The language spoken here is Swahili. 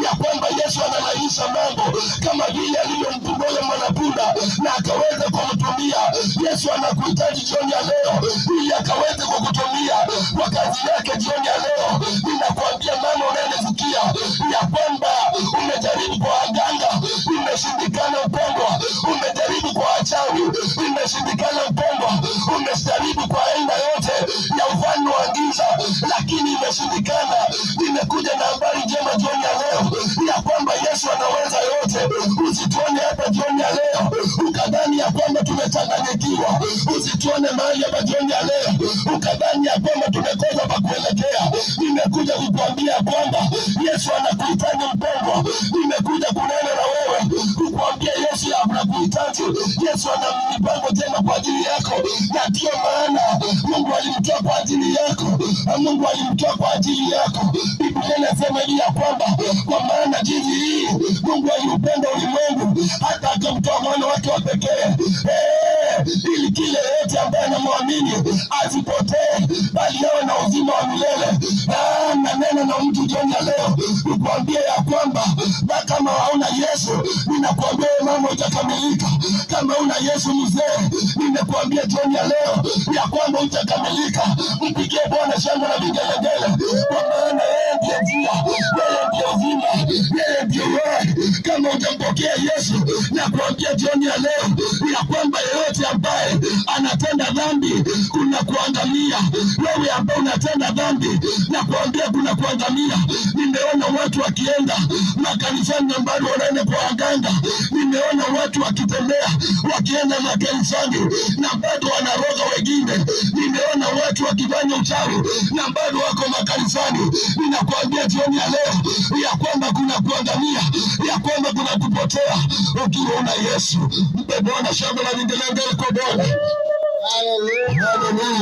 ya kwamba Yesu analainisha mambo kama vile alivyomponya mwanapunda na akaweza kumtumia. Yesu anakuhitaji jioni ya leo ili akaweze kukutumia kwa kazi yake jioni ya leo. Ninakuambia mama unayenifikia ya kwamba umejaribu kwa waganga, imeshindikana upendwa. Umejaribu kwa wachawi, imeshindikana upendwa. Umejaribu kwa aina yote ya ufalme wa giza, lakini imeshindikana. Nimekuja na habari njema jioni ya leo ya kwamba Yesu anaweza yote. Usituone hapa jioni ya leo ukadhani ya kwamba tumechanganyikiwa. Usituone mahali hapa jioni ya leo ukadhani ya kwamba tumekosa pa kuelekea. Nimekuja kukuambia kwamba Yesu anakuhitaji mpendwa. Nimekuja kunena na wewe kukuambia Yesu anakuhitaji. Yesu ana mipango tena kwa ajili yako, na ndio maana Mungu alimtoa kwa ajili yako. Mungu alimtoa kwa ajili yako. Biblia inasema hivi ya kwamba kwa maana jinsi hii Mungu aliupenda ulimwengu hata akamtoa mwana wake wa pekee, ili kila yeyote ambaye anamwamini asipotee bali awe na uzima wa milele. Na neno na mtu jioni ya leo nikwambia ya kwamba kama hauna Yesu, ninakuambia mama utakamilika. Kama una Yesu mzee, ninakuambia jioni ya leo ya kwamba utakamilika. Mpigie Bwana shangwe na vigelegele, kwa maana yeye ndiye njia, yeye ndiye uzima, yeye ndiye uhai. Kama utampokea Yesu, nakuambia jioni ya leo ya kwamba yeyote ambaye anatenda dhambi kuna kuangamia. Wewe ambaye unatenda dhambi, nakuambia kuna kuangamia. Nimeona watu wakienda makanisani ambao wanaenda kwa waganga. Nimeona watu wakitembea wakienda makanisani na bado wanaroga wengine. Nimeona watu wakifanya uchawi na bado wako makanisani. Ninakuambia jioni ya leo ya kwamba kuna kuangamia, ya kwamba kuna kupotea. Ukiwa una Yesu, mpe Bwana shangwe na vigelegele kwa Bwana. Haleluya.